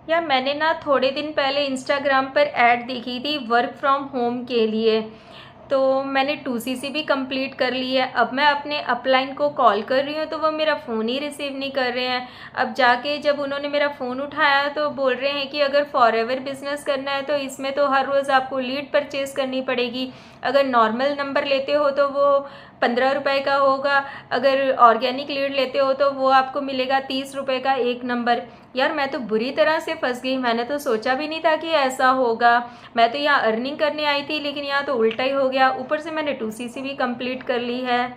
यार मैंने ना थोड़े दिन पहले इंस्टाग्राम पर ऐड देखी थी वर्क फ्रॉम होम के लिए। तो मैंने 2CC भी कंप्लीट कर ली है। अब मैं अपने अपलाइन को कॉल कर रही हूँ तो वो मेरा फ़ोन ही रिसीव नहीं कर रहे हैं। अब जाके जब उन्होंने मेरा फ़ोन उठाया तो बोल रहे हैं कि अगर फॉरएवर बिज़नेस करना है तो इसमें तो हर रोज़ आपको लीड परचेज़ करनी पड़ेगी। अगर नॉर्मल नंबर लेते हो तो वो 15 रुपये का होगा, अगर ऑर्गेनिक लीड लेते हो तो वो आपको मिलेगा 30 रुपये का एक नंबर। यार मैं तो बुरी तरह से फंस गई। मैंने तो सोचा भी नहीं था कि ऐसा होगा। मैं तो यहाँ अर्निंग करने आई थी लेकिन यहाँ तो उल्टा ही हो गया। ऊपर से मैंने 2CC भी कंप्लीट कर ली है।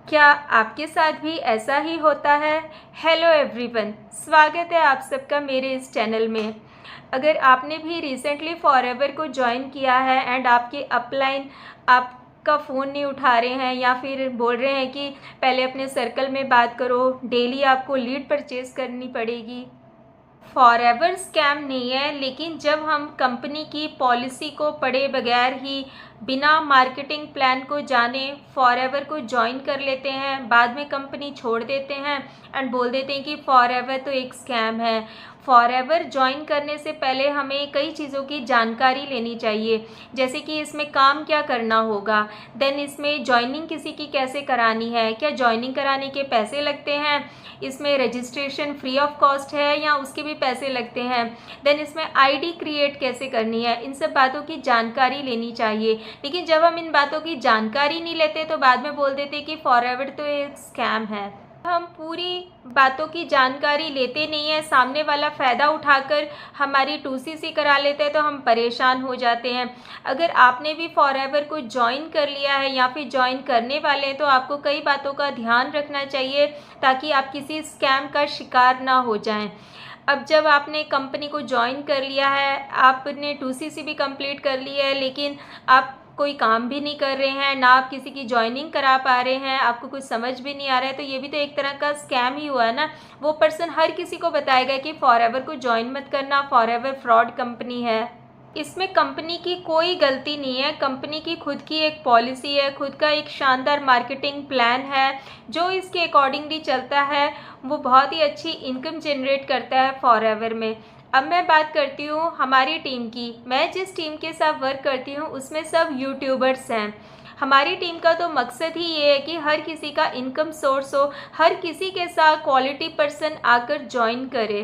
क्या आपके साथ भी ऐसा ही होता है? हेलो एवरीवन, स्वागत है आप सबका मेरे इस चैनल में। अगर आपने भी रिसेंटली फॉरएवर को ज्वाइन किया है एंड आपके अपलाइन आपका फ़ोन नहीं उठा रहे हैं या फिर बोल रहे हैं कि पहले अपने सर्कल में बात करो, डेली आपको लीड परचेज़ करनी पड़ेगी। फॉरएवर स्कैम नहीं है, लेकिन जब हम कंपनी की पॉलिसी को पढ़े बगैर ही बिना मार्केटिंग प्लान को जाने फॉरएवर को ज्वाइन कर लेते हैं, बाद में कंपनी छोड़ देते हैं एंड बोल देते हैं कि फॉरएवर तो एक स्कैम है। फॉरएवर ज्वाइन करने से पहले हमें कई चीज़ों की जानकारी लेनी चाहिए, जैसे कि इसमें काम क्या करना होगा, देन इसमें ज्वाइनिंग किसी की कैसे करानी है, क्या ज्वाइनिंग कराने के पैसे लगते हैं, इसमें रजिस्ट्रेशन फ्री ऑफ कॉस्ट है या उसके भी पैसे लगते हैं, देन इसमें आईडी क्रिएट कैसे करनी है। इन सब बातों की जानकारी लेनी चाहिए। लेकिन जब हम इन बातों की जानकारी नहीं लेते तो बाद में बोल देते कि फॉरएवर तो एक स्कैम है। हम पूरी बातों की जानकारी लेते नहीं हैं, सामने वाला फ़ायदा उठाकर हमारी 2CC करा लेते हैं तो हम परेशान हो जाते हैं। अगर आपने भी फॉरएवर को ज्वाइन कर लिया है या फिर ज्वाइन करने वाले हैं तो आपको कई बातों का ध्यान रखना चाहिए ताकि आप किसी स्कैम का शिकार ना हो जाएं। अब जब आपने कंपनी को ज्वाइन कर लिया है, आपने 2CC भी कंप्लीट कर ली है, लेकिन आप कोई काम भी नहीं कर रहे हैं, ना आप किसी की ज्वाइनिंग करा पा रहे हैं, आपको कुछ समझ भी नहीं आ रहा है, तो ये भी तो एक तरह का स्कैम ही हुआ है ना। वो पर्सन हर किसी को बताएगा कि फॉरएवर को ज्वाइन मत करना, फॉरएवर फ्रॉड कंपनी है। इसमें कंपनी की कोई गलती नहीं है। कंपनी की खुद की एक पॉलिसी है, खुद का एक शानदार मार्केटिंग प्लान है जो इसके अकॉर्डिंगली चलता है। वो बहुत ही अच्छी इनकम जनरेट करता है फॉरएवर में। अब मैं बात करती हूँ हमारी टीम की। मैं जिस टीम के साथ वर्क करती हूँ उसमें सब यूट्यूबर्स हैं। हमारी टीम का तो मकसद ही ये है कि हर किसी का इनकम सोर्स हो, हर किसी के साथ क्वालिटी पर्सन आकर ज्वाइन करे।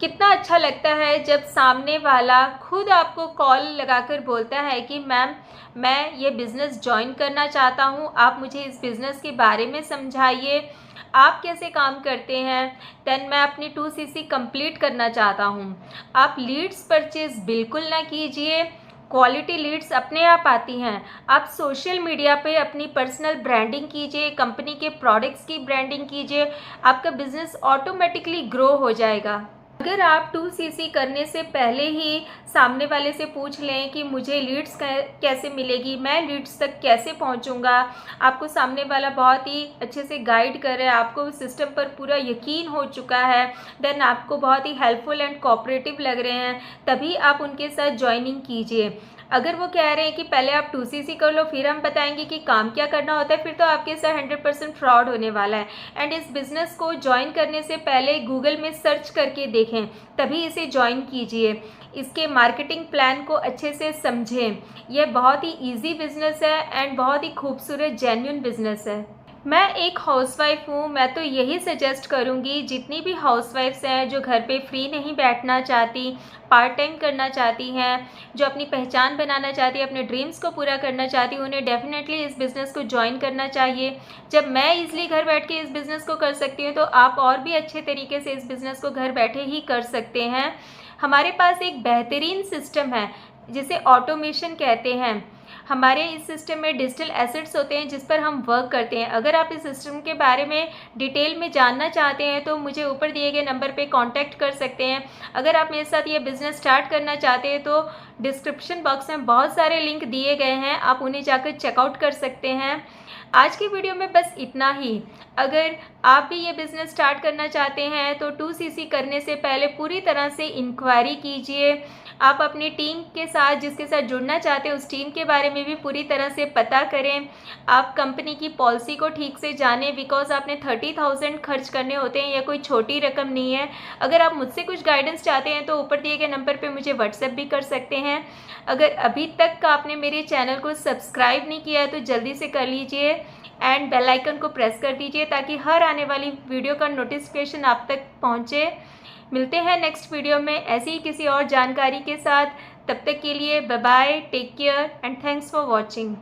कितना अच्छा लगता है जब सामने वाला खुद आपको कॉल लगाकर बोलता है कि मैम मैं ये बिज़नेस ज्वाइन करना चाहता हूँ, आप मुझे इस बिज़नेस के बारे में समझाइए, आप कैसे काम करते हैं, देन मैं अपनी 2CC कंप्लीट करना चाहता हूँ। आप लीड्स परचेज़ बिल्कुल ना कीजिए, क्वालिटी लीड्स अपने आप आती हैं। आप सोशल मीडिया पे अपनी पर्सनल ब्रांडिंग कीजिए, कंपनी के प्रोडक्ट्स की ब्रांडिंग कीजिए, आपका बिज़नेस ऑटोमेटिकली ग्रो हो जाएगा। अगर आप 2CC करने से पहले ही सामने वाले से पूछ लें कि मुझे लीड्स कैसे मिलेगी, मैं लीड्स तक कैसे पहुंचूंगा, आपको सामने वाला बहुत ही अच्छे से गाइड कर रहा है, आपको सिस्टम पर पूरा यकीन हो चुका है, देन आपको बहुत ही हेल्पफुल एंड कोऑपरेटिव लग रहे हैं, तभी आप उनके साथ ज्वाइनिंग कीजिए। अगर वो कह रहे हैं कि पहले आप 2CC कर लो फिर हम बताएंगे कि काम क्या करना होता है, फिर तो आपके साथ 100% फ्रॉड होने वाला है। एंड इस बिज़नेस को ज्वाइन करने से पहले गूगल में सर्च करके देखें, तभी इसे ज्वाइन कीजिए। इसके मार्केटिंग प्लान को अच्छे से समझें। यह बहुत ही ईजी बिज़नेस है एंड बहुत ही खूबसूरत जेन्युइन बिज़नेस है। मैं एक हाउसवाइफ हूँ, मैं तो यही सजेस्ट करूँगी जितनी भी हाउसवाइफ्स हैं जो घर पे फ्री नहीं बैठना चाहती, पार्ट टाइम करना चाहती हैं, जो अपनी पहचान बनाना चाहती है, अपने ड्रीम्स को पूरा करना चाहती हैं, उन्हें डेफिनेटली इस बिज़नेस को ज्वाइन करना चाहिए। जब मैं ईज़िली घर बैठ के इस बिज़नेस को कर सकती हूँ तो आप और भी अच्छे तरीके से इस बिज़नेस को घर बैठे ही कर सकते हैं। हमारे पास एक बेहतरीन सिस्टम है जिसे ऑटोमेशन कहते हैं। हमारे इस सिस्टम में डिजिटल एसेट्स होते हैं जिस पर हम वर्क करते हैं। अगर आप इस सिस्टम के बारे में डिटेल में जानना चाहते हैं तो मुझे ऊपर दिए गए नंबर पे कांटेक्ट कर सकते हैं। अगर आप मेरे साथ ये बिज़नेस स्टार्ट करना चाहते हैं तो डिस्क्रिप्शन बॉक्स में बहुत सारे लिंक दिए गए हैं, आप उन्हें जाकर चेकआउट कर सकते हैं। आज की वीडियो में बस इतना ही। अगर आप भी ये बिज़नेस स्टार्ट करना चाहते हैं तो 2CC करने से पहले पूरी तरह से इंक्वायरी कीजिए, आप अपनी टीम के साथ, जिसके साथ जुड़ना चाहते हैं, उस टीम के बारे में भी पूरी तरह से पता करें। आप कंपनी की पॉलिसी को ठीक से जानें, बिकॉज आपने 30,000 खर्च करने होते हैं, यह कोई छोटी रकम नहीं है। अगर आप मुझसे कुछ गाइडेंस चाहते हैं तो ऊपर दिए गए नंबर पे मुझे व्हाट्सएप भी कर सकते हैं। अगर अभी तक आपने मेरे चैनल को सब्सक्राइब नहीं किया है तो जल्दी से कर लीजिए एंड बेल आइकन को प्रेस कर दीजिए ताकि हर आने वाली वीडियो का नोटिफिकेशन आप तक पहुंचे। मिलते हैं नेक्स्ट वीडियो में ऐसी ही किसी और जानकारी के साथ। तब तक के लिए bye bye, take care and thanks for watching.